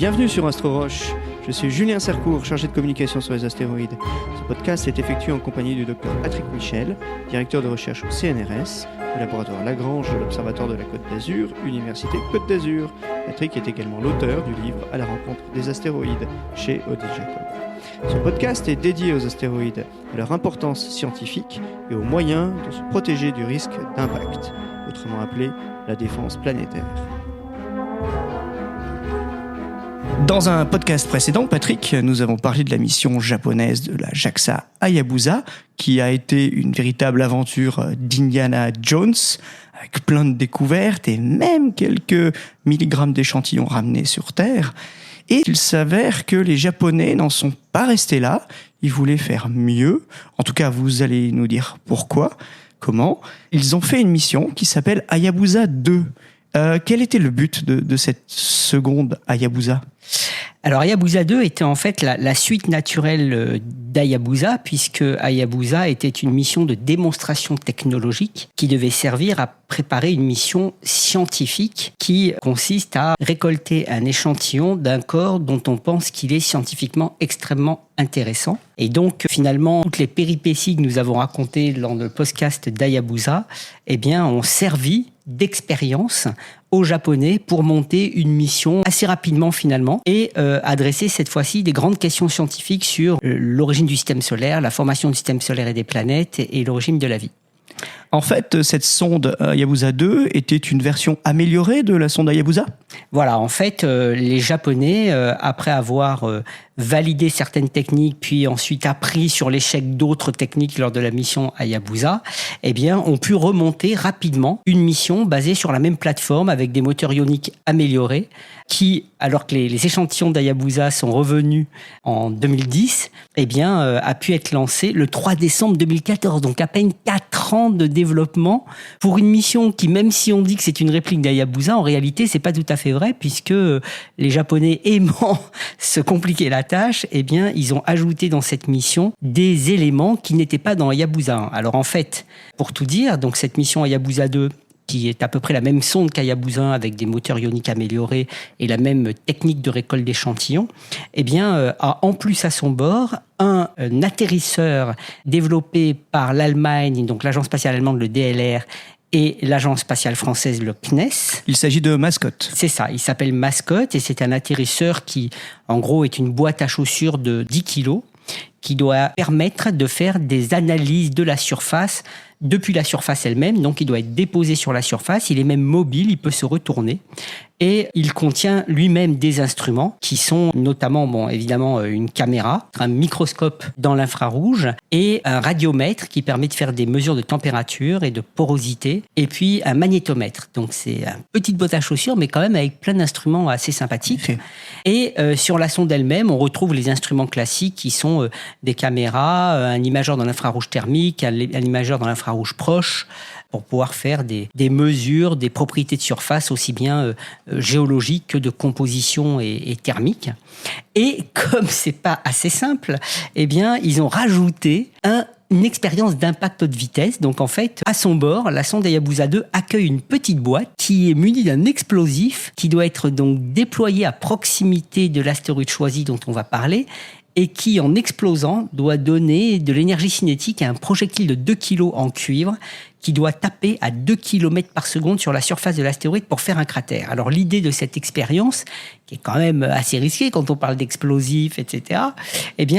Bienvenue sur Astro-Roche. Je suis Julien Sercourt, chargé de communication sur les astéroïdes. Ce podcast est effectué en compagnie du Dr Patrick Michel, directeur de recherche au CNRS, au laboratoire Lagrange de l'Observatoire de la Côte d'Azur, Université Côte d'Azur. Patrick est également l'auteur du livre À la rencontre des astéroïdes chez Odile Jacob. Ce podcast est dédié aux astéroïdes, à leur importance scientifique et aux moyens de se protéger du risque d'impact, autrement appelé la défense planétaire. Dans un podcast précédent, Patrick, nous avons parlé de la mission japonaise de la JAXA Hayabusa, qui a été une véritable aventure d'Indiana Jones, avec plein de découvertes et même quelques milligrammes d'échantillons ramenés sur Terre. Et il s'avère que les Japonais n'en sont pas restés là, ils voulaient faire mieux. En tout cas, vous allez nous dire pourquoi, comment. Ils ont fait une mission qui s'appelle Hayabusa 2. Quel était le but de cette seconde Hayabusa ? Alors Hayabusa 2 était en fait la suite naturelle d'Hayabusa, puisque Hayabusa était une mission de démonstration technologique qui devait servir à préparer une mission scientifique qui consiste à récolter un échantillon d'un corps dont on pense qu'il est scientifiquement extrêmement intéressant. Et donc finalement, toutes les péripéties que nous avons racontées lors de podcast d'Hayabusa, ont servi d'expérience aux Japonais pour monter une mission assez rapidement finalement et adresser cette fois-ci des grandes questions scientifiques sur l'origine du système solaire, la formation du système solaire et des planètes et l'origine de la vie. En fait, cette sonde Hayabusa 2 était une version améliorée de la sonde Hayabusa ? Voilà, en fait, les Japonais, après avoir validé certaines techniques, puis ensuite appris sur l'échec d'autres techniques lors de la mission Hayabusa, ont pu remonter rapidement une mission basée sur la même plateforme avec des moteurs ioniques améliorés qui, alors que les échantillons d'Hayabusa sont revenus en 2010, a pu être lancé le 3 décembre 2014, donc à peine 4 ans de développement pour une mission qui, même si on dit que c'est une réplique d'Hayabusa, en réalité, c'est pas tout à fait vrai, puisque les Japonais aimant se compliquer la tâche, ils ont ajouté dans cette mission des éléments qui n'étaient pas dans Hayabusa 1. Alors en fait, pour tout dire, donc cette mission Hayabusa 2, qui est à peu près la même sonde qu'Hayabusa 1 avec des moteurs ioniques améliorés et la même technique de récolte d'échantillons, a en plus à son bord un atterrisseur développé par l'Allemagne, donc l'agence spatiale allemande, le DLR, et l'agence spatiale française, le CNES. Il s'agit de Mascotte. C'est ça, il s'appelle Mascotte et c'est un atterrisseur qui, en gros, est une boîte à chaussures de 10 kilos qui doit permettre de faire des analyses de la surface depuis la surface elle-même. Donc, il doit être déposé sur la surface. Il est même mobile, il peut se retourner. Et il contient lui-même des instruments qui sont notamment, évidemment, une caméra, un microscope dans l'infrarouge et un radiomètre qui permet de faire des mesures de température et de porosité. Et puis, un magnétomètre. Donc, c'est une petite boîte à chaussures, mais quand même avec plein d'instruments assez sympathiques. Okay. Et sur la sonde elle-même, on retrouve les instruments classiques qui sont des caméras, un imageur dans l'infrarouge thermique, un imageur dans l'infrarouge proche, pour pouvoir faire des mesures, des propriétés de surface aussi bien géologiques que de composition et thermique. Et comme c'est pas assez simple, ils ont rajouté une expérience d'impact haute vitesse. Donc en fait, à son bord, la sonde Hayabusa 2 accueille une petite boîte qui est munie d'un explosif qui doit être donc déployé à proximité de l'astéroïde choisi dont on va parler et qui, en explosant, doit donner de l'énergie cinétique à un projectile de 2 kg en cuivre qui doit taper à 2 km par seconde sur la surface de l'astéroïde pour faire un cratère. Alors l'idée de cette expérience, qui est quand même assez risquée quand on parle d'explosifs, etc.,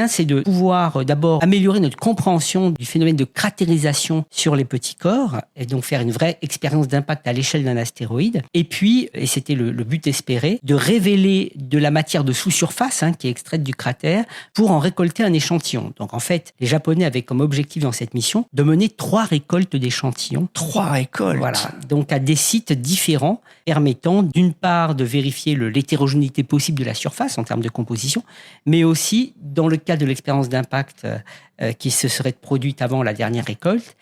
c'est de pouvoir d'abord améliorer notre compréhension du phénomène de cratérisation sur les petits corps, et donc faire une vraie expérience d'impact à l'échelle d'un astéroïde. Et puis, et c'était le but espéré, de révéler de la matière de sous-surface, qui est extraite du cratère, pour en récolter un échantillon. Donc en fait, les Japonais avaient comme objectif dans cette mission de mener 3 récoltes d'échantillons. 3 récoltes. Voilà, donc à des sites différents, permettant d'une part de vérifier l'hétérogénéité possible de la surface en termes de composition, mais aussi, dans le cas de l'expérience d'impact qui se serait produite avant la dernière récolte,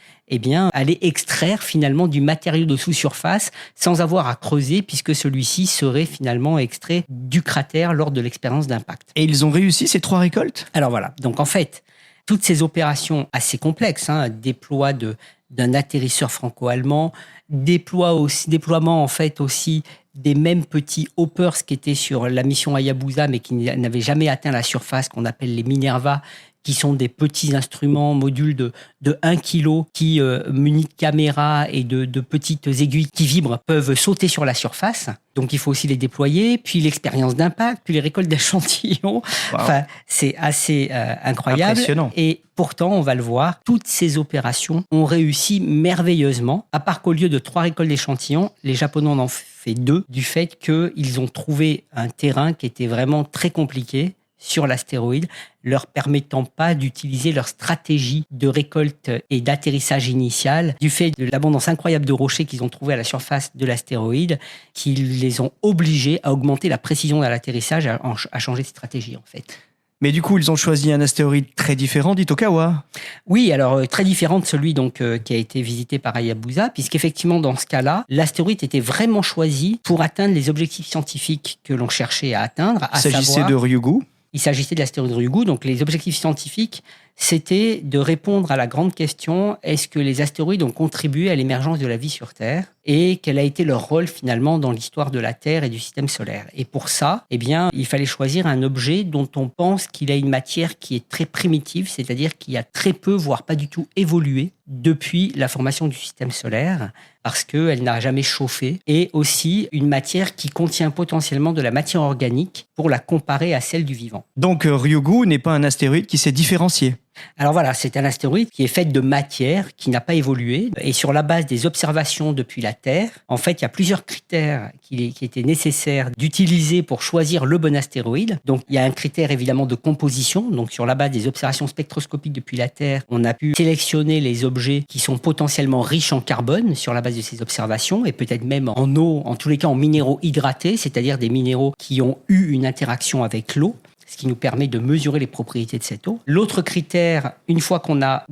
aller extraire finalement du matériau de sous-surface sans avoir à creuser, puisque celui-ci serait finalement extrait du cratère lors de l'expérience d'impact. Et ils ont réussi ces 3 récoltes ? Alors voilà, donc en fait, Toutes ces opérations assez complexes, déploie d'un atterrisseur franco-allemand, déploiement en fait aussi des mêmes petits hoppers qui étaient sur la mission Hayabusa mais qui n'avaient jamais atteint la surface, qu'on appelle les Minerva, qui sont des petits instruments, modules de 1 kg qui, munis de caméras et de petites aiguilles qui vibrent, peuvent sauter sur la surface. Donc, il faut aussi les déployer, puis l'expérience d'impact, puis les récoltes d'échantillons. Wow. Enfin, c'est assez incroyable. Impressionnant. Et pourtant, on va le voir, toutes ces opérations ont réussi merveilleusement, à part qu'au lieu de 3 récoltes d'échantillons, les Japonais en ont fait 2, du fait qu'ils ont trouvé un terrain qui était vraiment très compliqué sur l'astéroïde, leur permettant pas d'utiliser leur stratégie de récolte et d'atterrissage initial, du fait de l'abondance incroyable de rochers qu'ils ont trouvés à la surface de l'astéroïde, qui les ont obligés à augmenter la précision de l'atterrissage, à changer de stratégie en fait. Mais du coup, ils ont choisi un astéroïde très différent d'Itokawa. Oui, alors très différent de celui qui a été visité par Hayabusa, puisqu'effectivement, dans ce cas-là, l'astéroïde était vraiment choisi pour atteindre les objectifs scientifiques que l'on cherchait à atteindre. Il s'agissait de Ryugu. Il s'agissait de l'astéroïde Ryugu. Donc, les objectifs scientifiques, c'était de répondre à la grande question, est-ce que les astéroïdes ont contribué à l'émergence de la vie sur Terre et quel a été leur rôle finalement dans l'histoire de la Terre et du système solaire. Et pour ça, il fallait choisir un objet dont on pense qu'il a une matière qui est très primitive, c'est-à-dire qui a très peu, voire pas du tout évolué depuis la formation du système solaire, parce qu'elle n'a jamais chauffé, et aussi une matière qui contient potentiellement de la matière organique pour la comparer à celle du vivant. Donc Ryugu n'est pas un astéroïde qui s'est différencié. Alors voilà, c'est un astéroïde qui est fait de matière, qui n'a pas évolué. Et sur la base des observations depuis la Terre, en fait, il y a plusieurs critères qui étaient nécessaires d'utiliser pour choisir le bon astéroïde. Donc, il y a un critère évidemment de composition. Donc, sur la base des observations spectroscopiques depuis la Terre, on a pu sélectionner les objets qui sont potentiellement riches en carbone sur la base de ces observations et peut-être même en eau, en tous les cas en minéraux hydratés, c'est-à-dire des minéraux qui ont eu une interaction avec l'eau, ce qui nous permet de mesurer les propriétés de cette eau. L'autre critère, une fois qu'on a,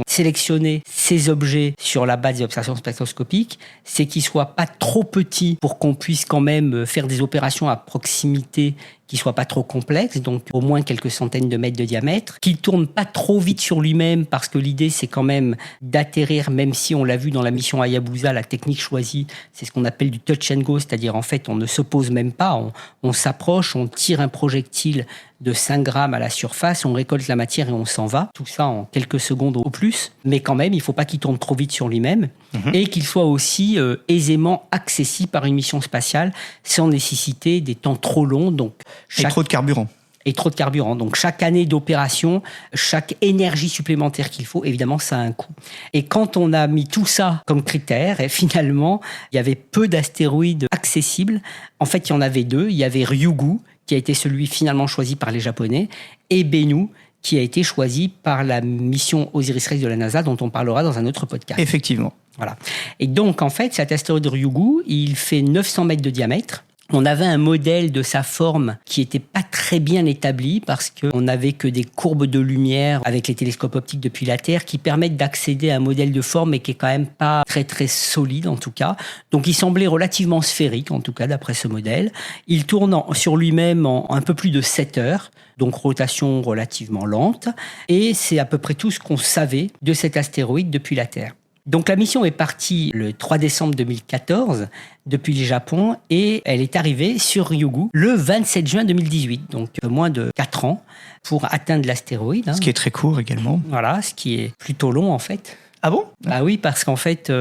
sélectionné ces objets sur la base des observations spectroscopiques, c'est qu'ils ne soient pas trop petits pour qu'on puisse quand même faire des opérations à proximité qui ne soit pas trop complexe, donc au moins quelques centaines de mètres de diamètre, qu'il ne tourne pas trop vite sur lui-même, parce que l'idée, c'est quand même d'atterrir, même si on l'a vu dans la mission Hayabusa, la technique choisie, c'est ce qu'on appelle du touch and go, c'est-à-dire en fait, on ne se pose même pas, on s'approche, on tire un projectile de 5 grammes à la surface, on récolte la matière et on s'en va, tout ça en quelques secondes au plus, mais quand même, il ne faut pas qu'il tourne trop vite sur lui-même, et qu'il soit aussi aisément accessible par une mission spatiale, sans nécessiter des temps trop longs, donc et trop de carburant. Et trop de carburant. Donc, chaque année d'opération, chaque énergie supplémentaire qu'il faut, évidemment, ça a un coût. Et quand on a mis tout ça comme critère, et finalement, il y avait peu d'astéroïdes accessibles. En fait, il y en avait 2. Il y avait Ryugu, qui a été celui finalement choisi par les Japonais, et Bennu, qui a été choisi par la mission Osiris-Rex de la NASA, dont on parlera dans un autre podcast. Effectivement. Voilà. Et donc, en fait, cet astéroïde Ryugu, il fait 900 mètres de diamètre. On avait un modèle de sa forme qui était pas très bien établi parce qu'on n'avait que des courbes de lumière avec les télescopes optiques depuis la Terre qui permettent d'accéder à un modèle de forme mais qui est quand même pas très très solide en tout cas. Donc il semblait relativement sphérique en tout cas d'après ce modèle. Il tourne sur lui-même en un peu plus de 7 heures. Donc rotation relativement lente. Et c'est à peu près tout ce qu'on savait de cet astéroïde depuis la Terre. Donc la mission est partie le 3 décembre 2014 depuis le Japon et elle est arrivée sur Ryugu le 27 juin 2018, donc moins de 4 ans pour atteindre l'astéroïde. Ce qui est très court également. Voilà, ce qui est plutôt long en fait. Ah bon ? Bah oui, parce qu'en fait,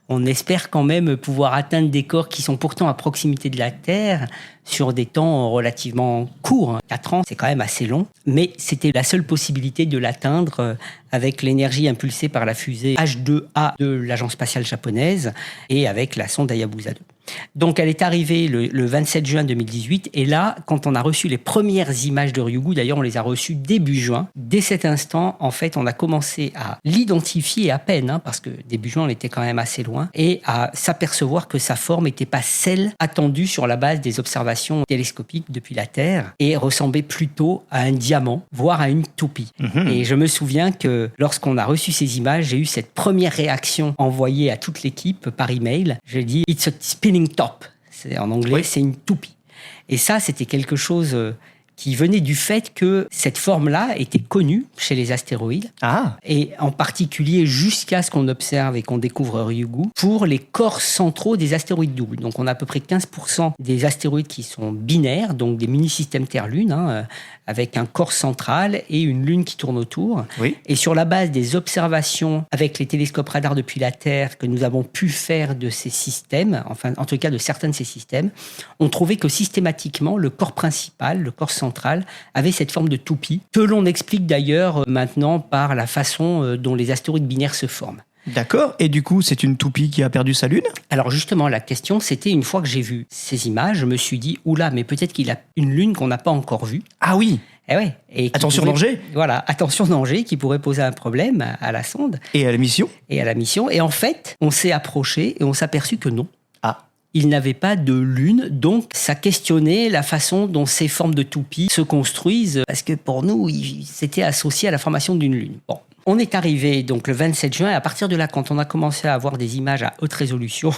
on espère quand même pouvoir atteindre des corps qui sont pourtant à proximité de la Terre sur des temps relativement courts. 4 ans, c'est quand même assez long. Mais c'était la seule possibilité de l'atteindre avec l'énergie impulsée par la fusée H2A de l'agence spatiale japonaise et avec la sonde Hayabusa 2. Donc, elle est arrivée le 27 juin 2018. Et là, quand on a reçu les premières images de Ryugu, d'ailleurs, on les a reçues début juin. Dès cet instant, en fait, on a commencé à l'identifier à peine, parce que début juin, on était quand même assez loin, et à s'apercevoir que sa forme n'était pas celle attendue sur la base des observations télescopiques depuis la Terre et ressemblait plutôt à un diamant, voire à une toupie. Et je me souviens que lorsqu'on a reçu ces images, j'ai eu cette première réaction envoyée à toute l'équipe par email. J'ai dit « It's a spinning top ». En anglais, c'est une toupie. Et ça, c'était quelque chose qui venait du fait que cette forme-là était connue chez les astéroïdes, et en particulier jusqu'à ce qu'on observe et qu'on découvre Ryugu, pour les corps centraux des astéroïdes doubles. Donc on a à peu près 15% des astéroïdes qui sont binaires, donc des mini-systèmes Terre-Lune, avec un corps central et une lune qui tourne autour. Oui. Et sur la base des observations avec les télescopes radars depuis la Terre que nous avons pu faire de ces systèmes, enfin en tout cas de certains de ces systèmes, on trouvait que systématiquement le corps principal, le corps central, avait cette forme de toupie, que l'on explique d'ailleurs maintenant par la façon dont les astéroïdes binaires se forment. D'accord. Et du coup, c'est une toupie qui a perdu sa lune ? Alors justement, la question, c'était une fois que j'ai vu ces images, je me suis dit, oula, mais peut-être qu'il a une lune qu'on n'a pas encore vue. Ah oui. Eh ouais. Et attention danger. Voilà, attention danger, qui pourrait poser un problème à la sonde. Et à la mission. Et en fait, on s'est approché et on s'est aperçu que non. Ah. Il n'avait pas de lune, donc ça questionnait la façon dont ces formes de toupies se construisent, parce que pour nous, c'était associé à la formation d'une lune. Bon. On est arrivé donc le 27 juin, et à partir de là, quand on a commencé à avoir des images à haute résolution,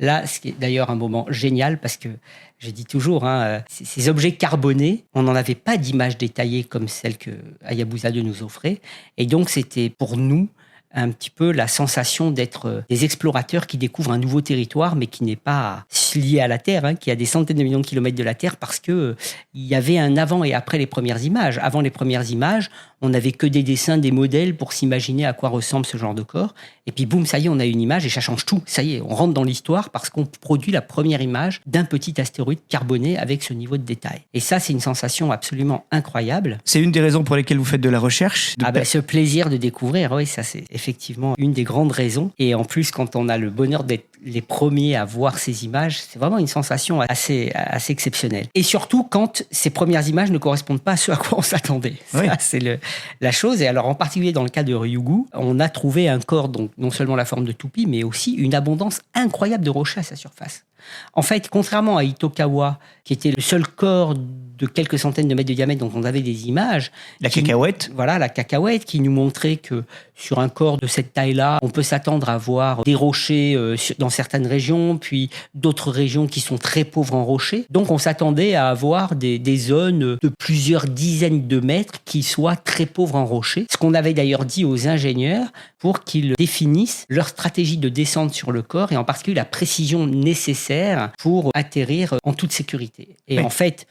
là, ce qui est d'ailleurs un moment génial, parce que je dis toujours, ces objets carbonés, on n'en avait pas d'images détaillées comme celles que Hayabusa 2 nous offrait, et donc c'était pour nous un petit peu la sensation d'être des explorateurs qui découvrent un nouveau territoire, mais qui n'est pas lié à la Terre, qui a des centaines de millions de kilomètres de la Terre, parce que il y avait un avant et après les premières images. Avant les premières images, on n'avait que des dessins, des modèles pour s'imaginer à quoi ressemble ce genre de corps. Et puis boum, ça y est, on a une image et ça change tout. Ça y est, on rentre dans l'histoire parce qu'on produit la première image d'un petit astéroïde carboné avec ce niveau de détail. Et ça, c'est une sensation absolument incroyable. C'est une des raisons pour lesquelles vous faites de la recherche. Ce plaisir de découvrir, oui, ça c'est effectivement une des grandes raisons. Et en plus, quand on a le bonheur d'être les premiers à voir ces images, c'est vraiment une sensation assez exceptionnelle. Et surtout quand ces premières images ne correspondent pas à ce à quoi on s'attendait. Oui. Ça, c'est la chose. Et alors, en particulier dans le cas de Ryugu, on a trouvé un corps, donc non seulement la forme de toupie, mais aussi une abondance incroyable de rochers à sa surface. En fait, contrairement à Itokawa, qui était le seul corps de quelques centaines de mètres de diamètre dont on avait des images. La cacahuète. Voilà, la cacahuète qui nous montrait que sur un corps de cette taille-là, on peut s'attendre à voir des rochers dans certaines régions, puis d'autres régions qui sont très pauvres en rochers. Donc on s'attendait à avoir des zones de plusieurs dizaines de mètres qui soient très pauvres en rochers. Ce qu'on avait d'ailleurs dit aux ingénieurs pour qu'ils définissent leur stratégie de descente sur le corps et en particulier la précision nécessaire pour atterrir en toute sécurité. Et en fait,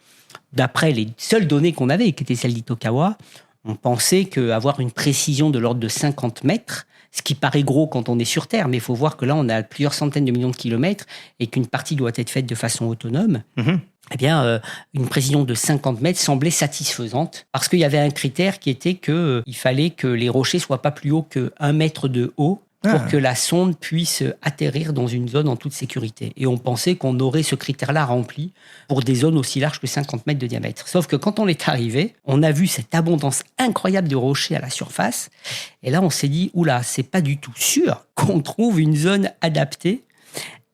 d'après les seules données qu'on avait, qui étaient celles d'Itokawa, on pensait qu'avoir une précision de l'ordre de 50 mètres, ce qui paraît gros quand on est sur Terre, mais il faut voir que là, on a plusieurs centaines de millions de kilomètres et qu'une partie doit être faite de façon autonome. Eh bien, une précision de 50 mètres semblait satisfaisante parce qu'il y avait un critère qui était qu'il fallait que les rochers soient pas plus hauts que 1 mètre de haut pour que la sonde puisse atterrir dans une zone en toute sécurité. Et on pensait qu'on aurait ce critère-là rempli pour des zones aussi larges que 50 mètres de diamètre. Sauf que quand on est arrivé, on a vu cette abondance incroyable de rochers à la surface. Et là, on s'est dit, oula, c'est pas du tout sûr qu'on trouve une zone adaptée.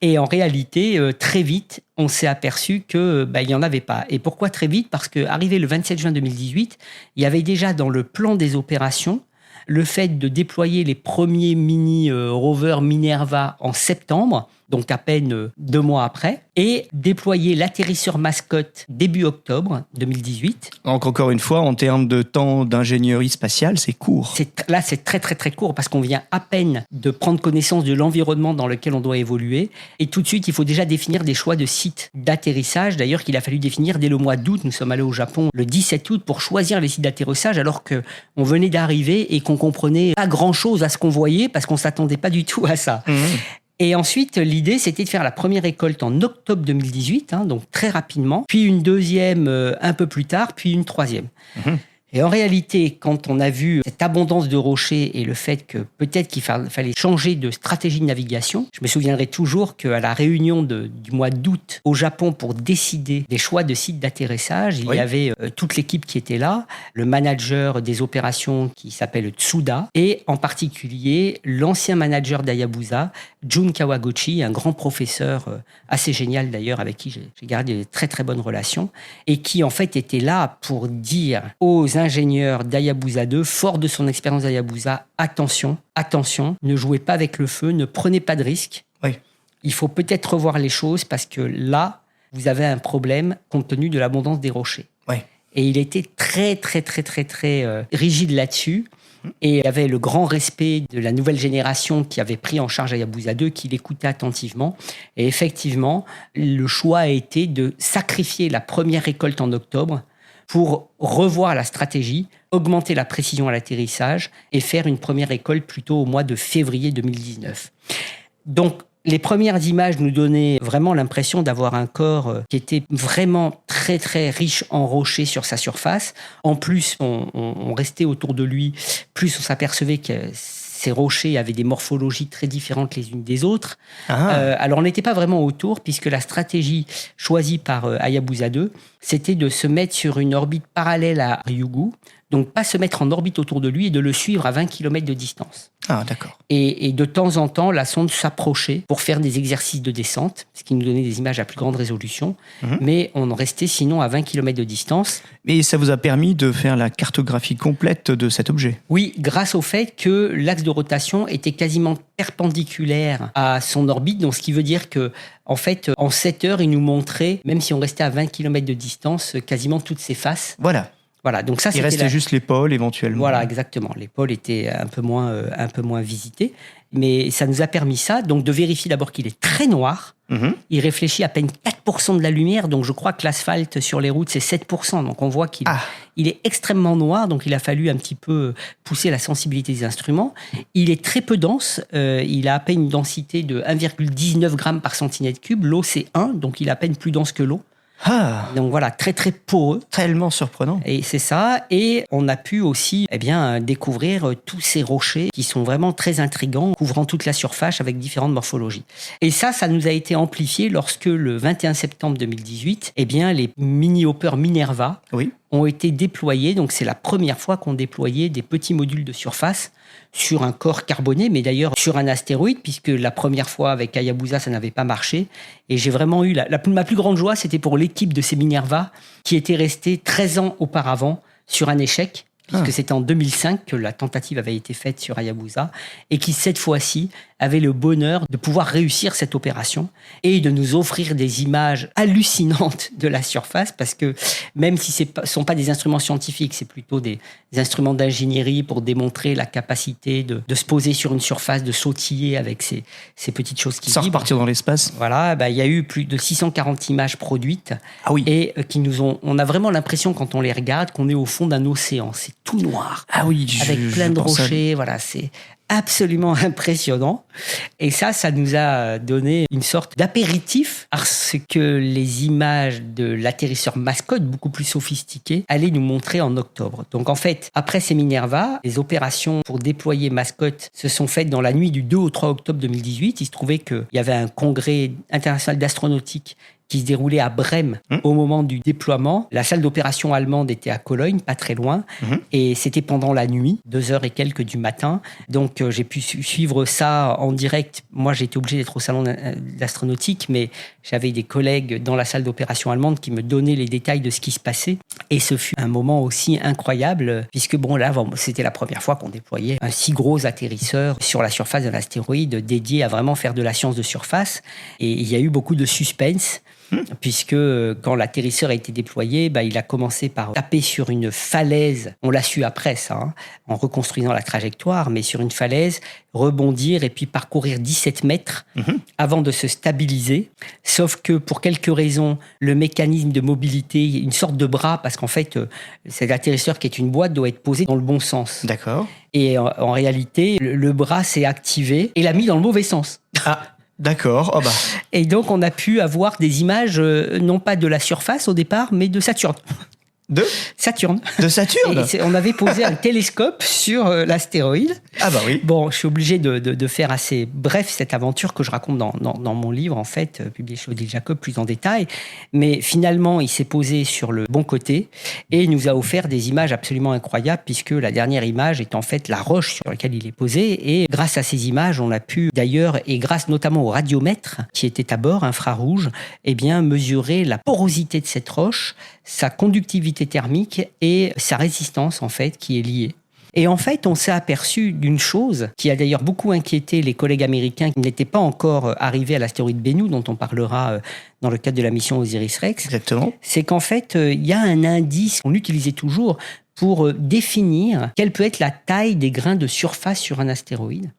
Et en réalité, très vite, on s'est aperçu qu'il n'y en avait pas. Et pourquoi très vite ? Parce qu'arrivé le 27 juin 2018, il y avait déjà dans le plan des opérations le fait de déployer les premiers mini-rovers Minerva en septembre, donc à peine 2 mois après, et déployer l'atterrisseur mascotte début octobre 2018. Donc encore une fois, en termes de temps d'ingénierie spatiale, c'est court. Là, c'est très très très court parce qu'on vient à peine de prendre connaissance de l'environnement dans lequel on doit évoluer. Et tout de suite, il faut déjà définir des choix de sites d'atterrissage. D'ailleurs, qu'il a fallu définir dès le mois d'août. Nous sommes allés au Japon le 17 août pour choisir les sites d'atterrissage alors qu'on venait d'arriver et qu'on comprenait pas grand-chose à ce qu'on voyait parce qu'on s'attendait pas du tout à ça. Et ensuite, l'idée, c'était de faire la première récolte en octobre 2018, donc très rapidement, puis une deuxième un peu plus tard, puis une troisième. Et en réalité, quand on a vu cette abondance de rochers et le fait que peut-être qu'il fallait changer de stratégie de navigation, je me souviendrai toujours qu'à la réunion du mois d'août au Japon pour décider des choix de sites d'atterrissage, il y avait toute l'équipe qui était là, le manager des opérations qui s'appelle Tsuda, et en particulier l'ancien manager d'Hayabusa, Jun Kawaguchi, un grand professeur assez génial d'ailleurs, avec qui j'ai gardé de très très bonnes relations, et qui en fait était là pour dire aux ingénieur d'Hayabusa 2, fort de son expérience d'Hayabusa, attention, ne jouez pas avec le feu, ne prenez pas de risques. Il faut peut-être revoir les choses parce que là, vous avez un problème compte tenu de l'abondance des rochers. Ouais. Et il était très, très, très, très, très rigide là-dessus. Et il avait le grand respect de la nouvelle génération qui avait pris en charge Hayabusa 2, qui l'écoutait attentivement. Et effectivement, le choix a été de sacrifier la première récolte en octobre pour revoir la stratégie, augmenter la précision à l'atterrissage et faire une première récolte plutôt au mois de février 2019. Donc, les premières images nous donnaient vraiment l'impression d'avoir un corps qui était vraiment très très riche en rochers sur sa surface. En plus, on restait autour de lui, plus on s'apercevait que ces rochers avaient des morphologies très différentes les unes des autres. Alors on n'était pas vraiment autour, puisque la stratégie choisie par Hayabusa 2, c'était de se mettre sur une orbite parallèle à Ryugu, donc pas se mettre en orbite autour de lui et de le suivre à 20 km de distance. Ah, d'accord. Et de temps en temps, la sonde s'approchait pour faire des exercices de descente, ce qui nous donnait des images à plus grande résolution. Mais on restait sinon à 20 km de distance. Et ça vous a permis de faire la cartographie complète de cet objet? Oui, grâce au fait que l'axe de rotation était quasiment perpendiculaire à son orbite. Donc, ce qui veut dire que, en fait, en 7 heures, il nous montrait, même si on restait à 20 km de distance, quasiment toutes ses faces. Voilà, donc ça, il restait juste l'épaule éventuellement. Voilà, exactement. L'épaule était un peu moins visitée. Mais ça nous a permis ça, donc de vérifier d'abord qu'il est très noir. Il réfléchit à peine 4% de la lumière, donc je crois que l'asphalte sur les routes, c'est 7%. Donc on voit qu'il il est extrêmement noir, donc il a fallu un petit peu pousser la sensibilité des instruments. Il est très peu dense, il a à peine une densité de 1,19 grammes par centimètre cube. L'eau, c'est 1, donc il est à peine plus dense que l'eau. Donc voilà, très très poreux. Tellement surprenant. Et c'est ça. Et on a pu aussi découvrir tous ces rochers qui sont vraiment très intrigants, couvrant toute la surface avec différentes morphologies. Et ça nous a été amplifié lorsque le 21 septembre 2018, les mini-hoppers Minerva ont été déployés. Donc c'est la première fois qu'on déployait des petits modules de surface sur un corps carboné, mais d'ailleurs sur un astéroïde, puisque la première fois avec Hayabusa, ça n'avait pas marché. Et j'ai vraiment eu ma plus grande joie, c'était pour l'équipe de ces Minerva, qui était restée 13 ans auparavant sur un échec, puisque c'était en 2005 que la tentative avait été faite sur Hayabusa, et qui, cette fois-ci, avait le bonheur de pouvoir réussir cette opération et de nous offrir des images hallucinantes de la surface, parce que même si ce ne sont pas des instruments scientifiques, c'est plutôt des instruments d'ingénierie pour démontrer la capacité de se poser sur une surface, de sautiller avec ces petites choses qui vibrent. Sans repartir dans l'espace. Voilà, il y a eu plus de 640 images produites et qui on a vraiment l'impression, quand on les regarde, qu'on est au fond d'un océan. C'est tout noir, avec plein de rochers. Voilà, c'est absolument impressionnant. Et ça nous a donné une sorte d'apéritif, parce que les images de l'atterrisseur Mascot, beaucoup plus sophistiquées, allaient nous montrer en octobre. Donc en fait, après ces Minerva, les opérations pour déployer Mascot se sont faites dans la nuit du 2 au 3 octobre 2018. Il se trouvait qu'il y avait un congrès international d'astronautique qui se déroulait à Brême au moment du déploiement. La salle d'opération allemande était à Cologne, pas très loin, et c'était pendant la nuit, 2h et quelques du matin. Donc j'ai pu suivre ça en direct. Moi, j'ai été obligé d'être au salon d'astronautique, mais j'avais des collègues dans la salle d'opération allemande qui me donnaient les détails de ce qui se passait. Et ce fut un moment aussi incroyable, puisque c'était la première fois qu'on déployait un si gros atterrisseur sur la surface d'un astéroïde dédié à vraiment faire de la science de surface. Et il y a eu beaucoup de suspense, puisque quand l'atterrisseur a été déployé, il a commencé par taper sur une falaise. On l'a su après, ça, en reconstruisant la trajectoire, mais sur une falaise, rebondir et puis parcourir 17 mètres avant de se stabiliser. Sauf que pour quelques raisons, le mécanisme de mobilité, une sorte de bras, parce qu'en fait, cet atterrisseur qui est une boîte doit être posé dans le bon sens. D'accord. Et en réalité, le bras s'est activé et l'a mis dans le mauvais sens. D'accord. Et donc, on a pu avoir des images, non pas de la surface au départ, mais de Saturne. De Saturne. De Saturne. Et on avait posé un télescope sur l'astéroïde. Oui. Bon, je suis obligé de faire assez bref cette aventure que je raconte dans mon livre, en fait, publié chez Odile Jacob, plus en détail. Mais finalement, il s'est posé sur le bon côté et il nous a offert des images absolument incroyables, puisque la dernière image est en fait la roche sur laquelle il est posé. Et grâce à ces images, on a pu d'ailleurs, et grâce notamment au radiomètre qui était à bord, infrarouge, mesurer la porosité de cette roche, sa conductivité thermique et sa résistance, en fait, qui est liée. Et en fait, on s'est aperçu d'une chose qui a d'ailleurs beaucoup inquiété les collègues américains qui n'étaient pas encore arrivés à l'astéroïde Bennu, dont on parlera dans le cadre de la mission Osiris-Rex. Exactement. C'est qu'en fait, il y a un indice qu'on utilisait toujours pour définir quelle peut être la taille des grains de surface sur un astéroïde,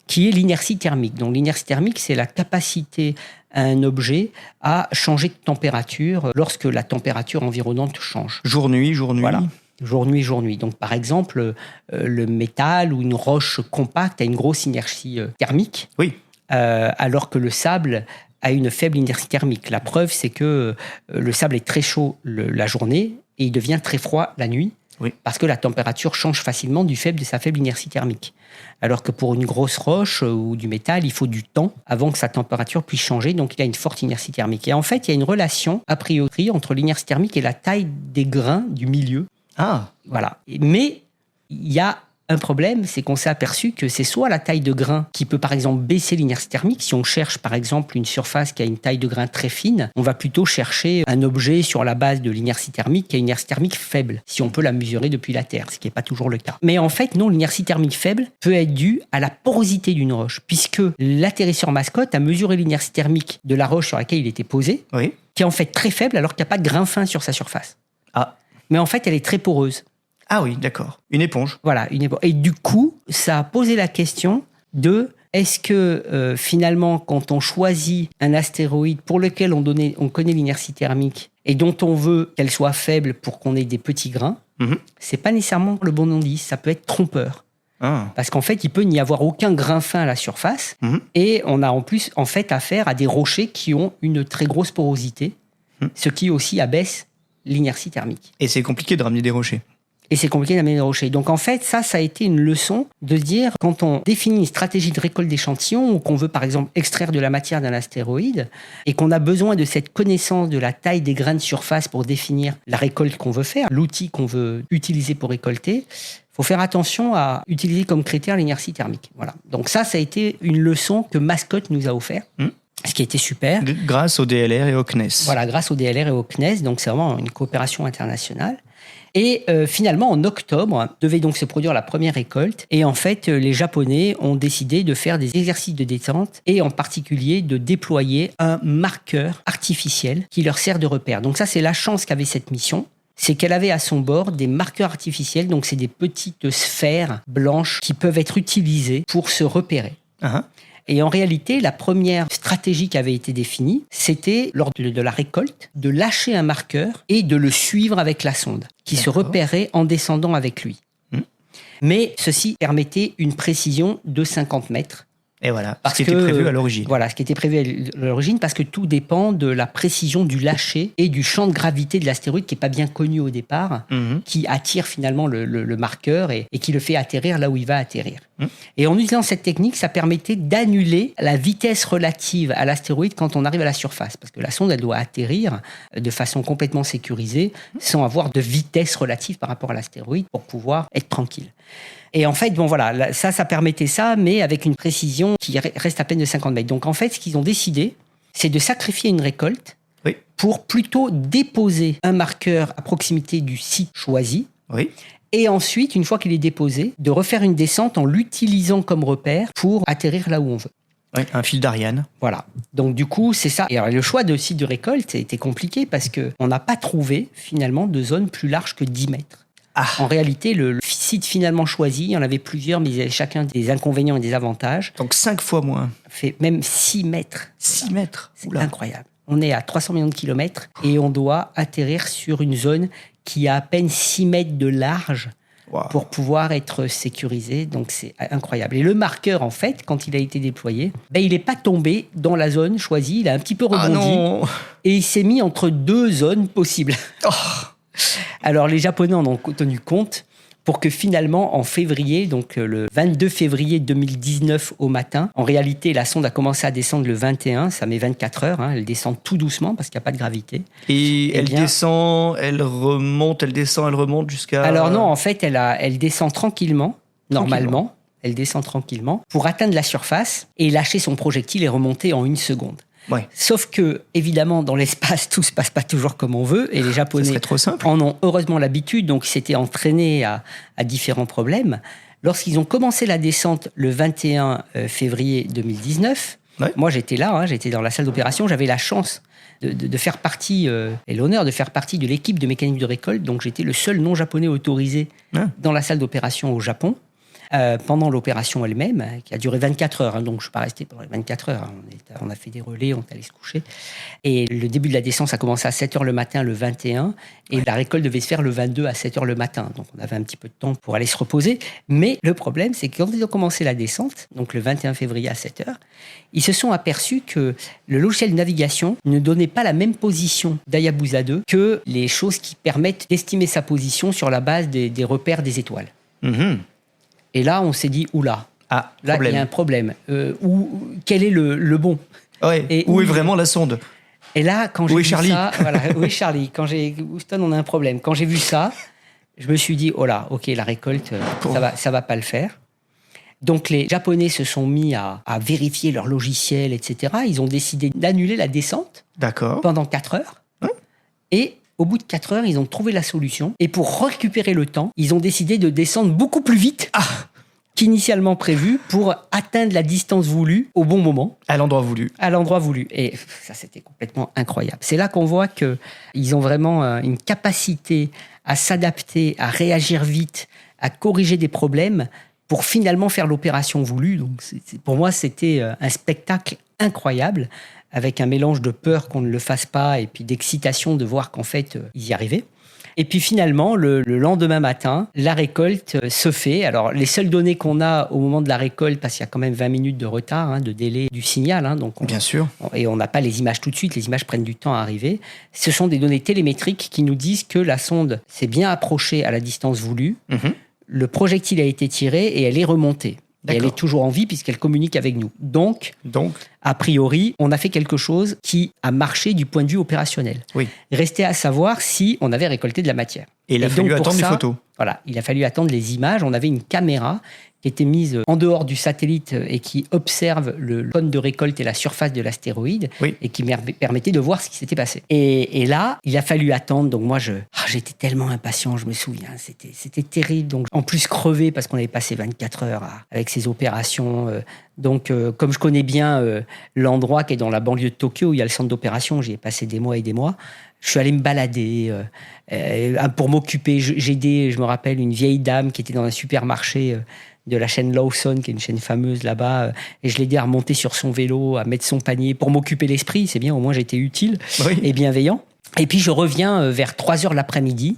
qui est l'inertie thermique. Donc l'inertie thermique, c'est la capacité à un objet à changer de température lorsque la température environnante change. Jour-nuit, jour-nuit. Voilà. Jour-nuit, jour-nuit. Donc, par exemple, le métal ou une roche compacte a une grosse inertie thermique, Oui. alors que le sable a une faible inertie thermique. La preuve, c'est que le sable est très chaud la journée et il devient très froid la nuit, Oui. parce que la température change facilement du fait de sa faible inertie thermique. Alors que pour une grosse roche ou du métal, il faut du temps avant que sa température puisse changer, donc il a une forte inertie thermique. Et en fait, il y a une relation, a priori, entre l'inertie thermique et la taille des grains du milieu. Ah, Voilà. Mais il y a un problème, c'est qu'on s'est aperçu que c'est soit la taille de grain qui peut par exemple baisser l'inertie thermique. Si on cherche par exemple une surface qui a une taille de grain très fine, on va plutôt chercher un objet sur la base de l'inertie thermique qui a une inertie thermique faible, si on peut la mesurer depuis la Terre, ce qui n'est pas toujours le cas. Mais en fait, non, l'inertie thermique faible peut être due à la porosité d'une roche, puisque l'atterrisseur Mascot a mesuré l'inertie thermique de la roche sur laquelle il était posé, oui. qui est en fait très faible alors qu'il n'y a pas de grain fin sur sa surface. Ah. Mais en fait, elle est très poreuse. Ah oui, d'accord. Une éponge. Voilà, une éponge. Et du coup, ça a posé la question de est-ce que finalement, quand on choisit un astéroïde pour lequel on connaît l'inertie thermique et dont on veut qu'elle soit faible pour qu'on ait des petits grains, c'est pas nécessairement le bon indice, ça peut être trompeur. Ah. Parce qu'en fait, il peut n'y avoir aucun grain fin à la surface et on a en plus en fait affaire à des rochers qui ont une très grosse porosité, ce qui aussi abaisse l'inertie thermique. Et c'est compliqué de ramener des rochers. Et c'est compliqué d'amener des rochers. Donc en fait, ça a été une leçon de dire, quand on définit une stratégie de récolte d'échantillons, ou qu'on veut par exemple extraire de la matière d'un astéroïde, et qu'on a besoin de cette connaissance de la taille des grains de surface pour définir la récolte qu'on veut faire, l'outil qu'on veut utiliser pour récolter, il faut faire attention à utiliser comme critère l'inertie thermique. Voilà. Donc ça a été une leçon que Mascot nous a offert. Ce qui était super. Grâce au DLR et au CNES. Voilà, grâce au DLR et au CNES. Donc c'est vraiment une coopération internationale. Et finalement, en octobre, devait donc se produire la première récolte. Et en fait, les Japonais ont décidé de faire des exercices de détente et en particulier de déployer un marqueur artificiel qui leur sert de repère. Donc ça, c'est la chance qu'avait cette mission. C'est qu'elle avait à son bord des marqueurs artificiels. Donc c'est des petites sphères blanches qui peuvent être utilisées pour se repérer. Et en réalité, la première stratégie qui avait été définie, c'était, lors de la récolte, de lâcher un marqueur et de le suivre avec la sonde, qui se repérait en descendant avec lui. Mais ceci permettait une précision de 50 mètres. Et voilà, ce qui était prévu à l'origine. Voilà, ce qui était prévu à l'origine, parce que tout dépend de la précision du lâcher et du champ de gravité de l'astéroïde, qui n'est pas bien connu au départ, qui attire finalement le marqueur et qui le fait atterrir là où il va atterrir. Et en utilisant cette technique, ça permettait d'annuler la vitesse relative à l'astéroïde quand on arrive à la surface. Parce que la sonde, elle doit atterrir de façon complètement sécurisée, sans avoir de vitesse relative par rapport à l'astéroïde, pour pouvoir être tranquille. Et en fait, bon voilà, ça permettait ça, mais avec une précision qui reste à peine de 50 mètres. Donc en fait, ce qu'ils ont décidé, c'est de sacrifier une récolte pour plutôt déposer un marqueur à proximité du site choisi. Et ensuite, une fois qu'il est déposé, de refaire une descente en l'utilisant comme repère pour atterrir là où on veut. Un fil d'Ariane. Voilà. Donc du coup, c'est ça. Et alors, le choix de site de récolte était compliqué parce qu'on n'a pas trouvé finalement de zone plus large que 10 mètres. En réalité, le site finalement choisi, il y en avait plusieurs, mais il y avait chacun des inconvénients et des avantages. Donc 5 fois moins. Fait même 6 mètres. 6 mètres. C'est incroyable. On est à 300 millions de kilomètres et on doit atterrir sur une zone qui a à peine 6 mètres de large pour pouvoir être sécurisé. Donc c'est incroyable. Et le marqueur, en fait, quand il a été déployé, il n'est pas tombé dans la zone choisie, il a un petit peu rebondi et il s'est mis entre deux zones possibles. Alors, les Japonais en ont tenu compte pour que finalement, en février, donc le 22 février 2019 au matin, en réalité, la sonde a commencé à descendre le 21, ça met 24 heures, elle descend tout doucement parce qu'il n'y a pas de gravité. Et elle descend, elle remonte jusqu'à... Alors non, en fait, elle descend tranquillement, normalement. Elle descend tranquillement pour atteindre la surface et lâcher son projectile et remonter en 1 seconde. Ouais. Sauf que, évidemment, dans l'espace, tout se passe pas toujours comme on veut. Et les Ça Japonais serait trop simple. en ont heureusement l'habitude, donc ils s'étaient entraînés à différents problèmes. Lorsqu'ils ont commencé la descente le 21 février 2019, Ouais. moi j'étais là, hein, j'étais dans la salle d'opération, j'avais la chance de faire partie, et l'honneur de faire partie de l'équipe de mécanique de récolte. Donc j'étais le seul non-japonais autorisé dans la salle d'opération au Japon. Pendant l'opération elle-même, qui a duré 24 heures, hein, donc je ne suis pas resté pendant les 24 heures, hein, on a fait des relais, on est allé se coucher. Et le début de la descente a commencé à 7 heures le matin le 21, et la récolte devait se faire le 22 à 7 heures le matin, donc on avait un petit peu de temps pour aller se reposer. Mais le problème, c'est que quand ils ont commencé la descente, donc le 21 février à 7 heures, ils se sont aperçus que le logiciel de navigation ne donnait pas la même position d'Hayabusa 2 que les choses qui permettent d'estimer sa position sur la base des repères des étoiles. Mhm. Et là, on s'est dit, oula, Ah, là, il y a un problème. Quel est le bon? Ouais. Et Où est vraiment la sonde? Et là, quand j'ai Où est vu Charlie? ça, voilà, où est Charlie? Houston, on a un problème. Quand j'ai vu ça, je me suis dit, oh là, ok, la récolte, ça va pas le faire. Donc les Japonais se sont mis à vérifier leur logiciel, etc. Ils ont décidé d'annuler la descente D'accord. pendant 4 heures. Et au bout de 4 heures, ils ont trouvé la solution. Et pour récupérer le temps, ils ont décidé de descendre beaucoup plus vite qu'initialement prévu pour atteindre la distance voulue au bon moment. À l'endroit voulu. À l'endroit voulu. Et ça, c'était complètement incroyable. C'est là qu'on voit qu'ils ont vraiment une capacité à s'adapter, à réagir vite, à corriger des problèmes pour finalement faire l'opération voulue. Donc, pour moi, c'était un spectacle incroyable, avec un mélange de peur qu'on ne le fasse pas et puis d'excitation de voir qu'en fait, ils y arrivaient. Et puis finalement, le lendemain matin, la récolte se fait. Alors, les seules données qu'on a au moment de la récolte, parce qu'il y a quand même 20 minutes de retard, hein, de délai du signal, hein, donc Bien sûr. et on n'a pas les images tout de suite, les images prennent du temps à arriver. Ce sont des données télémétriques qui nous disent que la sonde s'est bien approchée à la distance voulue, le projectile a été tiré et elle est remontée. Et elle est toujours en vie puisqu'elle communique avec nous. Donc, a priori, on a fait quelque chose qui a marché du point de vue opérationnel. Oui. Restait à savoir si on avait récolté de la matière. Et il a fallu attendre les photos. Voilà, il a fallu attendre les images. On avait une caméra qui était mise en dehors du satellite et qui observe le cône de récolte et la surface de l'astéroïde et qui permettait de voir ce qui s'était passé. Et là, il a fallu attendre. Donc moi, j'étais tellement impatient, je me souviens. C'était terrible. Donc, en plus, crevé parce qu'on avait passé 24 heures avec ces opérations. Donc, comme je connais bien l'endroit qui est dans la banlieue de Tokyo, où il y a le centre d'opération, j'y ai passé des mois et des mois. Je suis allé me balader pour m'occuper. J'ai aidé, je me rappelle, une vieille dame qui était dans un supermarché de la chaîne Lawson, qui est une chaîne fameuse là-bas, et je l'ai aidé à remonter sur son vélo, à mettre son panier, pour m'occuper l'esprit. C'est bien, au moins j'étais utile et bienveillant. Et puis je reviens vers 3 heures l'après-midi,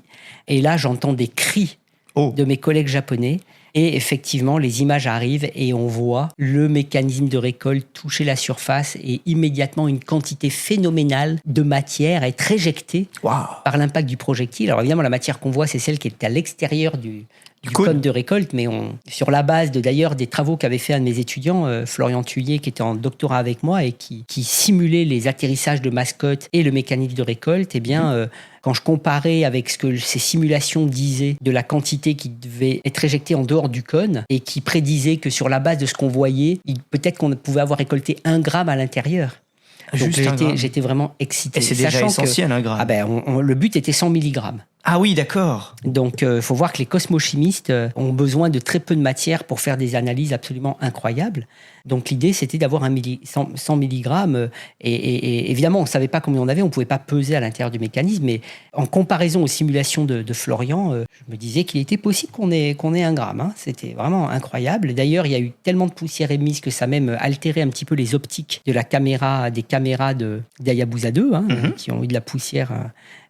et là j'entends des cris de mes collègues japonais. Et effectivement, les images arrivent et on voit le mécanisme de récolte toucher la surface et immédiatement une quantité phénoménale de matière être éjectée par l'impact du projectile. Alors évidemment, la matière qu'on voit, c'est celle qui est à l'extérieur du cône de récolte, mais sur la base d'ailleurs des travaux qu'avait fait un de mes étudiants, Florian Thuillier, qui était en doctorat avec moi et qui simulait les atterrissages de mascottes et le mécanisme de récolte, eh bien, quand je comparais avec ce que ces simulations disaient de la quantité qui devait être éjectée en dehors du cône et qui prédisait que sur la base de ce qu'on voyait, peut-être qu'on pouvait avoir récolté 1 gramme à l'intérieur. Donc j'étais vraiment excité. Et c'est déjà essentiel, 1 gramme. Le but était 100 mg. Ah oui, d'accord. Donc, il faut voir que les cosmochimistes ont besoin de très peu de matière pour faire des analyses absolument incroyables. Donc, l'idée, c'était d'avoir 100 mg. Et évidemment, on ne savait pas combien on avait, on ne pouvait pas peser à l'intérieur du mécanisme. Mais en comparaison aux simulations de Florian, je me disais qu'il était possible qu'on ait 1 gramme. Hein. C'était vraiment incroyable. D'ailleurs, il y a eu tellement de poussière émise que ça a même altéré un petit peu les optiques des caméras d'Hayabusa 2, qui ont eu de la poussière.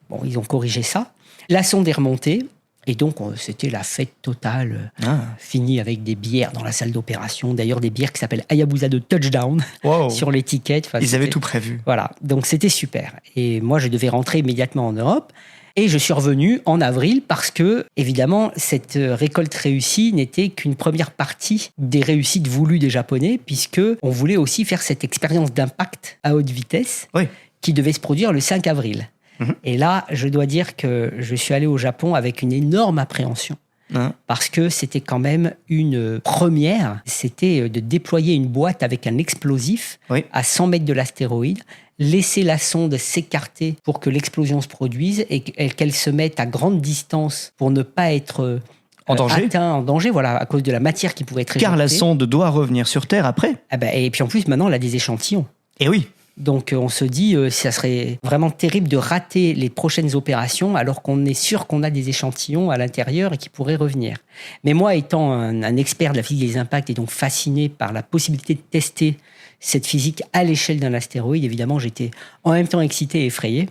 Bon, ils ont corrigé ça. La sonde est remontée, et donc c'était la fête totale, finie avec des bières dans la salle d'opération. D'ailleurs, des bières qui s'appellent Hayabusa de Touchdown sur l'étiquette. Ils avaient tout prévu. Voilà, donc c'était super. Et moi, je devais rentrer immédiatement en Europe. Et je suis revenu en avril parce que, évidemment, cette récolte réussie n'était qu'une première partie des réussites voulues des Japonais, puisqu'on voulait aussi faire cette expérience d'impact à haute vitesse qui devait se produire le 5 avril. Et là, je dois dire que je suis allé au Japon avec une énorme appréhension. parce que c'était quand même une première. C'était de déployer une boîte avec un explosif à 100 mètres de l'astéroïde, laisser la sonde s'écarter pour que l'explosion se produise et qu'elle se mette à grande distance pour ne pas être en danger, voilà, à cause de la matière qui pouvait être éjectée. Car la sonde doit revenir sur Terre après. Et puis en plus, maintenant, elle a des échantillons. Et oui. Donc on se dit, ça serait vraiment terrible de rater les prochaines opérations alors qu'on est sûr qu'on a des échantillons à l'intérieur et qui pourraient revenir. Mais moi, étant un expert de la physique des impacts et donc fasciné par la possibilité de tester cette physique à l'échelle d'un astéroïde, évidemment, j'étais en même temps excité et effrayé.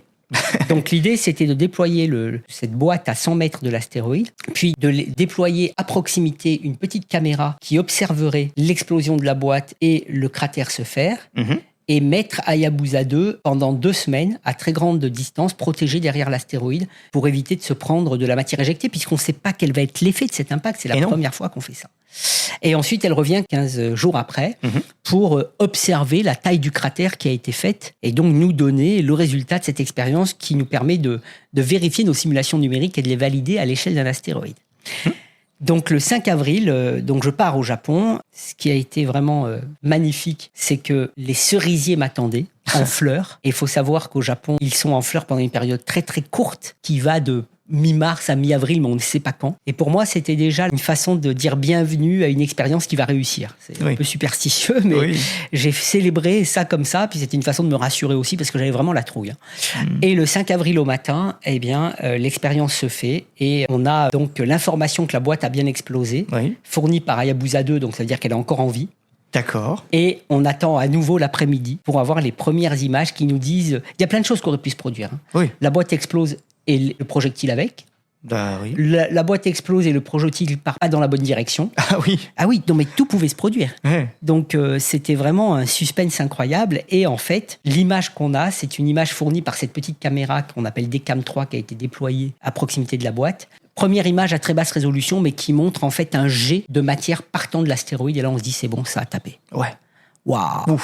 Donc l'idée, c'était de déployer cette boîte à 100 mètres de l'astéroïde, puis de déployer à proximité une petite caméra qui observerait l'explosion de la boîte et le cratère se faire, et mettre Hayabusa 2 pendant 2 semaines à très grande distance, protégé derrière l'astéroïde, pour éviter de se prendre de la matière éjectée, puisqu'on ne sait pas quel va être l'effet de cet impact. C'est la première fois qu'on fait ça. Et ensuite, elle revient 15 jours après pour observer la taille du cratère qui a été faite et donc nous donner le résultat de cette expérience qui nous permet de vérifier nos simulations numériques et de les valider à l'échelle d'un astéroïde. Donc le 5 avril, donc je pars au Japon. Ce qui a été vraiment magnifique, c'est que les cerisiers m'attendaient en fleurs. Et il faut savoir qu'au Japon, ils sont en fleurs pendant une période très très courte qui va de mi-mars à mi-avril, mais on ne sait pas quand. Et pour moi, c'était déjà une façon de dire bienvenue à une expérience qui va réussir. C'est un peu superstitieux, mais j'ai célébré ça comme ça, puis c'était une façon de me rassurer aussi, parce que j'avais vraiment la trouille. Et le 5 avril au matin, eh bien, l'expérience se fait, et on a donc l'information que la boîte a bien explosé, fournie par Hayabusa 2, donc ça veut dire qu'elle est encore en vie. D'accord. Et on attend à nouveau l'après-midi pour avoir les premières images qui nous disent... Il y a plein de choses qui auraient pu se produire. La boîte explose et le projectile avec. La boîte explose et le projectile part pas dans la bonne direction. Ah oui, non mais tout pouvait se produire. Donc c'était vraiment un suspense incroyable. Et en fait, l'image qu'on a, c'est une image fournie par cette petite caméra qu'on appelle DCAM 3 qui a été déployée à proximité de la boîte. Première image à très basse résolution, mais qui montre en fait un jet de matière partant de l'astéroïde. Et là, on se dit, c'est bon, ça a tapé. Waouh.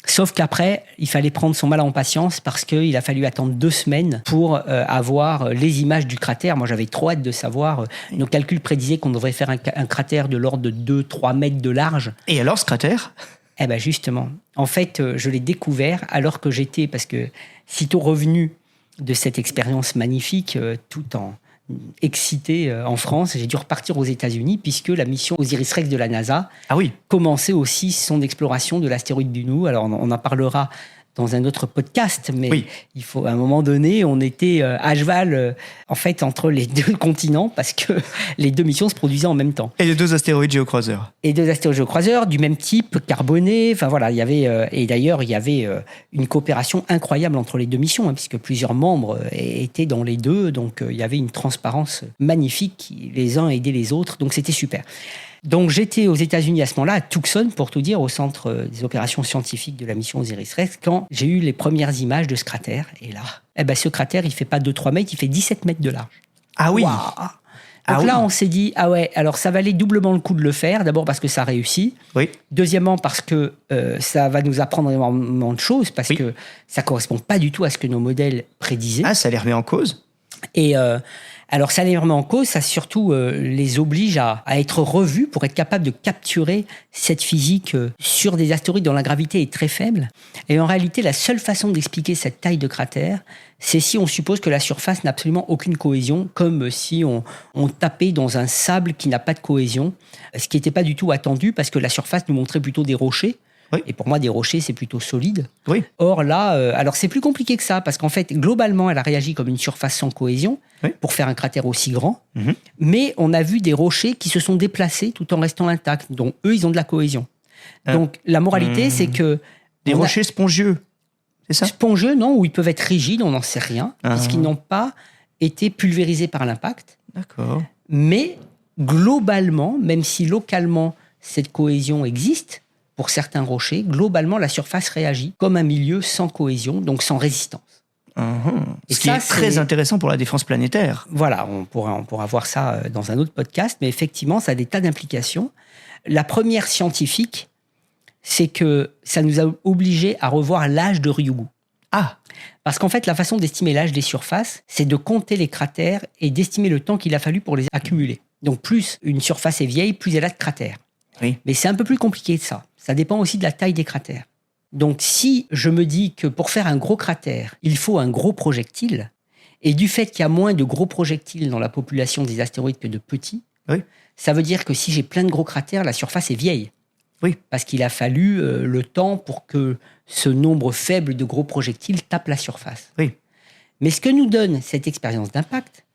Sauf qu'après, il fallait prendre son mal en patience parce qu'il a fallu attendre 2 semaines pour avoir les images du cratère. Moi, j'avais trop hâte de savoir. Nos calculs prédisaient qu'on devrait faire un cratère de l'ordre de 2-3 mètres de large. Et alors, ce cratère ? Eh bien, justement. En fait, je l'ai découvert alors que j'étais, parce que sitôt revenu de cette expérience magnifique, tout en excité en France, j'ai dû repartir aux États-Unis puisque la mission Osiris-Rex de la NASA commençait aussi son exploration de l'astéroïde Bennu. Alors on en parlera dans un autre podcast, mais il faut, à un moment donné, on était à cheval en fait entre les 2 continents parce que les 2 missions se produisaient en même temps. Et les 2 astéroïdes géocroiseurs. Et 2 astéroïdes géocroiseurs du même type, carbonés. Enfin voilà, il y avait et d'ailleurs il y avait une coopération incroyable entre les 2 missions, puisque plusieurs membres étaient dans les 2, donc il y avait une transparence magnifique. Les uns aidaient les autres, donc c'était super. Donc j'étais aux États-Unis à ce moment-là, à Tucson, pour tout dire, au centre des opérations scientifiques de la mission Osiris-Rex, quand j'ai eu les premières images de ce cratère. Et là, ce cratère, il fait pas 2-3 mètres, il fait 17 mètres de large. Ah oui. Donc là, on s'est dit, alors ça valait doublement le coup de le faire. D'abord parce que ça réussit. Deuxièmement parce que ça va nous apprendre énormément de choses, parce que ça correspond pas du tout à ce que nos modèles prédisaient. Ah, ça les remet en cause. Et alors, ça les remet en cause, ça surtout les oblige à être revus pour être capable de capturer cette physique sur des astéroïdes dont la gravité est très faible. Et en réalité, la seule façon d'expliquer cette taille de cratère, c'est si on suppose que la surface n'a absolument aucune cohésion, comme si on tapait dans un sable qui n'a pas de cohésion, ce qui n'était pas du tout attendu, parce que la surface nous montrait plutôt des rochers. Et pour moi, des rochers, c'est plutôt solide. Or là, alors c'est plus compliqué que ça, parce qu'en fait, globalement, elle a réagi comme une surface sans cohésion pour faire un cratère aussi grand. Mais on a vu des rochers qui se sont déplacés tout en restant intacts. Donc eux, ils ont de la cohésion. Donc la moralité, c'est que... Des rochers spongieux, c'est ça ? Spongieux, non, ou ils peuvent être rigides, on n'en sait rien, puisqu'ils n'ont pas été pulvérisés par l'impact. D'accord. Mais globalement, même si localement, cette cohésion existe, pour certains rochers, globalement, la surface réagit comme un milieu sans cohésion, donc sans résistance. Ce qui est très intéressant pour la défense planétaire. Voilà, on pourra voir ça dans un autre podcast, mais effectivement, ça a des tas d'implications. La première scientifique, c'est que ça nous a obligés à revoir l'âge de Ryugu. Parce qu'en fait, la façon d'estimer l'âge des surfaces, c'est de compter les cratères et d'estimer le temps qu'il a fallu pour les accumuler. Donc plus une surface est vieille, plus elle a de cratères. Oui. Mais c'est un peu plus compliqué que ça. Ça dépend aussi de la taille des cratères. Donc si je me dis que pour faire un gros cratère, il faut un gros projectile, et du fait qu'il y a moins de gros projectiles dans la population des astéroïdes que de petits, oui. Ça veut dire que si j'ai plein de gros cratères, la surface est vieille. Oui. Parce qu'il a fallu le temps pour que ce nombre faible de gros projectiles tape la surface. Oui. Mais ce que nous donne cette expérience d'impact,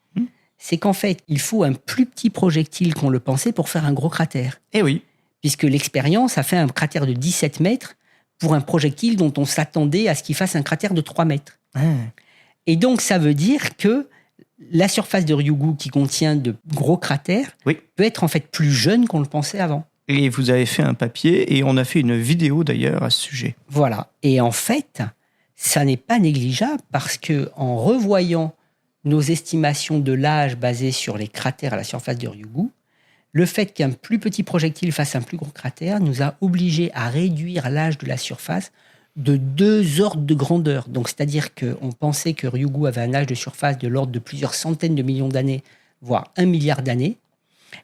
c'est qu'en fait, il faut un plus petit projectile qu'on le pensait pour faire un gros cratère. Eh oui. Puisque l'expérience a fait un cratère de 17 mètres pour un projectile dont on s'attendait à ce qu'il fasse un cratère de 3 mètres. Ah. Et donc, ça veut dire que la surface de Ryugu, qui contient de gros cratères, peut être en fait plus jeune qu'on le pensait avant. Et vous avez fait un papier et on a fait une vidéo d'ailleurs à ce sujet. Voilà. Et en fait, ça n'est pas négligeable parce que en revoyant nos estimations de l'âge basées sur les cratères à la surface de Ryugu, le fait qu'un plus petit projectile fasse un plus gros cratère nous a obligés à réduire l'âge de la surface de 2 ordres de grandeur. Donc, c'est-à-dire qu'on pensait que Ryugu avait un âge de surface de l'ordre de plusieurs centaines de millions d'années, voire 1 milliard d'années.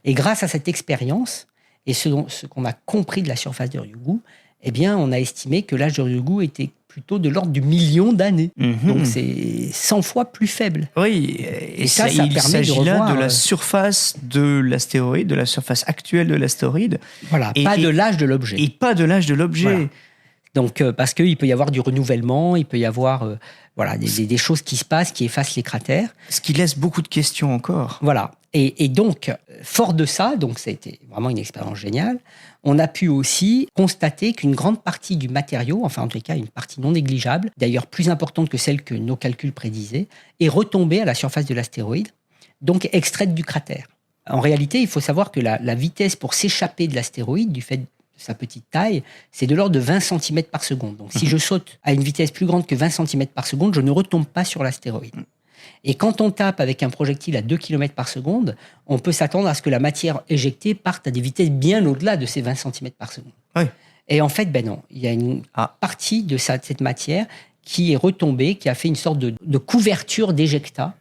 Et grâce à cette expérience, et ce qu'on a compris de la surface de Ryugu, eh bien, on a estimé que l'âge de Ryugu était plutôt de l'ordre du million d'années. Donc, c'est 100 fois plus faible. Oui, et ça il permet s'agit de revoir, là de la surface de l'astéroïde, de la surface actuelle de l'astéroïde. Voilà, pas de l'âge de l'objet. Et pas de l'âge de l'objet. Voilà. Donc, parce qu'il peut y avoir du renouvellement, il peut y avoir des choses qui se passent, qui effacent les cratères. Ce qui laisse beaucoup de questions encore. Voilà. Et donc, fort de ça, donc ça a été vraiment une expérience géniale, on a pu aussi constater qu'une grande partie du matériau, enfin en tout cas une partie non négligeable, d'ailleurs plus importante que celle que nos calculs prédisaient, est retombée à la surface de l'astéroïde, donc extraite du cratère. En réalité, il faut savoir que la vitesse pour s'échapper de l'astéroïde, du fait de sa petite taille, c'est de l'ordre de 20 cm par seconde. Donc si je saute à une vitesse plus grande que 20 cm par seconde, je ne retombe pas sur l'astéroïde. Et quand on tape avec un projectile à 2 km par seconde, on peut s'attendre à ce que la matière éjectée parte à des vitesses bien au-delà de ces 20 cm par seconde. Oui. Et en fait, ben non, il y a une partie de cette matière qui est retombée, qui a fait une sorte de couverture d'éjecta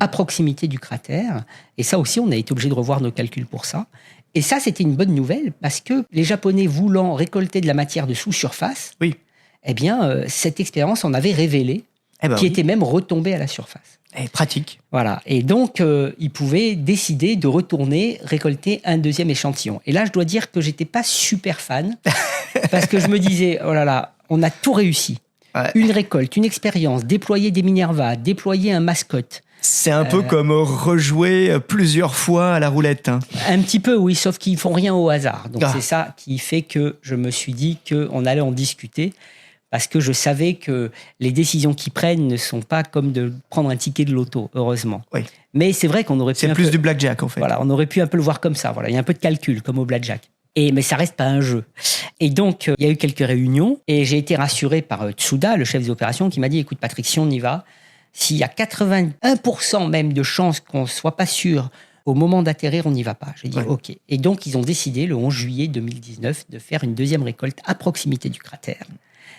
à proximité du cratère. Et ça aussi, on a été obligé de revoir nos calculs pour ça. Et ça, c'était une bonne nouvelle parce que les Japonais voulant récolter de la matière de sous-surface, eh bien, cette expérience en avait révélé qui était même retombée à la surface. Et pratique. Voilà. Et donc, ils pouvaient décider de retourner récolter un deuxième échantillon. Et là, je dois dire que j'étais pas super fan parce que je me disais, oh là là, on a tout réussi. Ouais. Une récolte, une expérience, déployer des Minerva, déployer un mascotte. C'est un peu comme rejouer plusieurs fois à la roulette. Hein. Un petit peu, oui, sauf qu'ils font rien au hasard. Donc c'est ça qui fait que je me suis dit qu'on allait en discuter parce que je savais que les décisions qu'ils prennent ne sont pas comme de prendre un ticket de loto, heureusement. Oui. Mais c'est vrai qu'on aurait pu... C'est plus du blackjack, en fait. Voilà, on aurait pu un peu le voir comme ça. Voilà, il y a un peu de calcul, comme au blackjack. Mais ça reste pas un jeu. Et donc, il y a eu quelques réunions et j'ai été rassuré par Tsuda, le chef des opérations, qui m'a dit, écoute Patrick, si on y va, s'il y a 81% même de chances qu'on ne soit pas sûr au moment d'atterrir, on n'y va pas. J'ai dit OK. Et donc, ils ont décidé, le 11 juillet 2019, de faire une deuxième récolte à proximité du cratère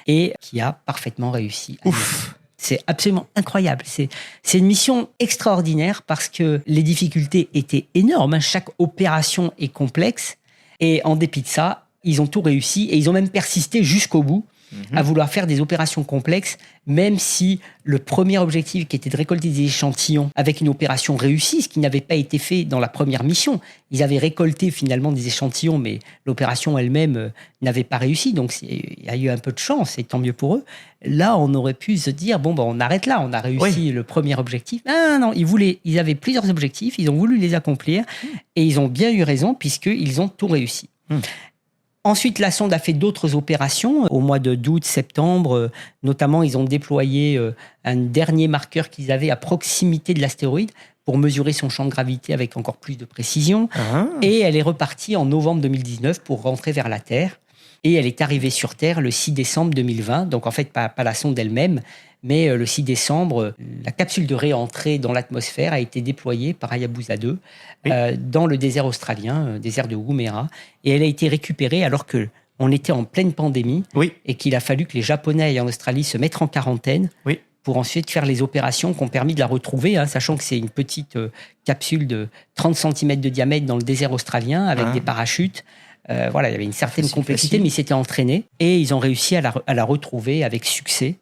et qui a parfaitement réussi. Ouf. C'est absolument incroyable. C'est une mission extraordinaire parce que les difficultés étaient énormes. Chaque opération est complexe. Et en dépit de ça, ils ont tout réussi et ils ont même persisté jusqu'au bout à vouloir faire des opérations complexes, même si le premier objectif qui était de récolter des échantillons avec une opération réussie, ce qui n'avait pas été fait dans la première mission. Ils avaient récolté finalement des échantillons, mais l'opération elle-même n'avait pas réussi, donc il y a eu un peu de chance, et tant mieux pour eux. Là, on aurait pu se dire, bon, on arrête là, on a réussi le premier objectif. Non, ils avaient plusieurs objectifs, ils ont voulu les accomplir, et ils ont bien eu raison, puisqu'ils ont tout réussi. Ensuite, la sonde a fait d'autres opérations. Au mois d'août, septembre, notamment, ils ont déployé un dernier marqueur qu'ils avaient à proximité de l'astéroïde pour mesurer son champ de gravité avec encore plus de précision. Et elle est repartie en novembre 2019 pour rentrer vers la Terre. Et elle est arrivée sur Terre le 6 décembre 2020. Donc, en fait, pas la sonde elle-même, mais le 6 décembre, la capsule de réentrée dans l'atmosphère a été déployée par Hayabusa 2 dans le désert australien, désert de Woomera. Et elle a été récupérée alors qu'on était en pleine pandémie et qu'il a fallu que les Japonais aillent en Australie se mettre en quarantaine pour ensuite faire les opérations qui ont permis de la retrouver, sachant que c'est une petite capsule de 30 cm de diamètre dans le désert australien avec des parachutes. Voilà, il y avait une certaine complexité, mais ils s'étaient entraînés et ils ont réussi à la retrouver avec succès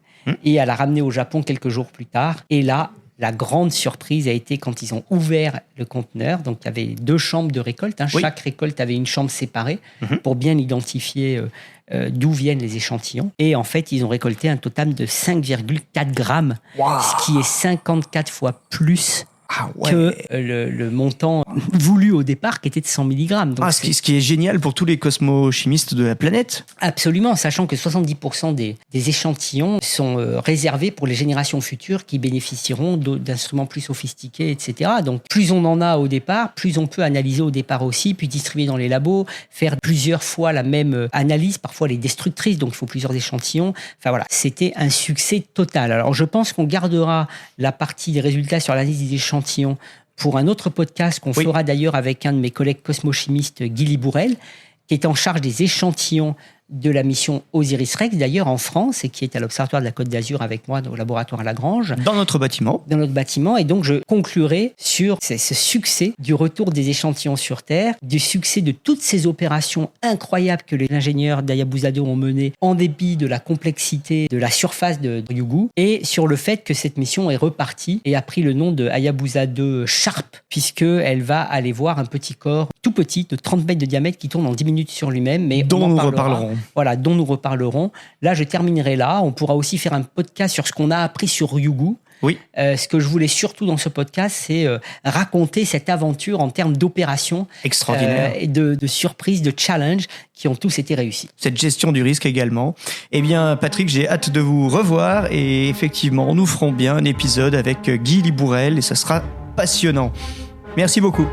et à la ramener au Japon quelques jours plus tard. Et là, la grande surprise a été quand ils ont ouvert le conteneur. Donc, il y avait 2 chambres de récolte. Chaque récolte avait une chambre séparée pour bien identifier d'où viennent les échantillons. Et en fait, ils ont récolté un total de 5,4 grammes, ce qui est 54 fois plus que le montant voulu au départ, qui était de 100 mg. Donc ce qui est génial pour tous les cosmochimistes de la planète. Absolument, sachant que 70% des échantillons sont réservés pour les générations futures qui bénéficieront d'instruments plus sophistiqués, etc. Donc, plus on en a au départ, plus on peut analyser au départ aussi, puis distribuer dans les labos, faire plusieurs fois la même analyse. Parfois, elle est destructrice, donc il faut plusieurs échantillons. Enfin voilà, c'était un succès total. Alors, je pense qu'on gardera la partie des résultats sur l'analyse des échantillons pour un autre podcast qu'on fera d'ailleurs avec un de mes collègues cosmochimistes, Guy Libourel, qui est en charge des échantillons de la mission Osiris-Rex, d'ailleurs en France, et qui est à l'Observatoire de la Côte d'Azur avec moi au laboratoire à Lagrange. Dans notre bâtiment. Dans notre bâtiment. Et donc, je conclurai sur ce succès du retour des échantillons sur Terre, du succès de toutes ces opérations incroyables que les ingénieurs d'Hayabusa 2 ont menées en dépit de la complexité de la surface de Ryugu, et sur le fait que cette mission est repartie et a pris le nom de Hayabusa 2 Sharp, puisqu'elle va aller voir un petit corps tout petit, de 30 mètres de diamètre, qui tourne en 10 minutes sur lui-même. Mais dont nous reparlerons. Voilà, dont nous reparlerons. Là, je terminerai là. On pourra aussi faire un podcast sur ce qu'on a appris sur Ryugu. Oui. Ce que je voulais surtout dans ce podcast, c'est raconter cette aventure en termes d'opérations extraordinaire et de surprises, de challenges qui ont tous été réussis. Cette gestion du risque également. Eh bien, Patrick, j'ai hâte de vous revoir et effectivement, nous ferons bien un épisode avec Guy Libourel et ça sera passionnant. Merci beaucoup.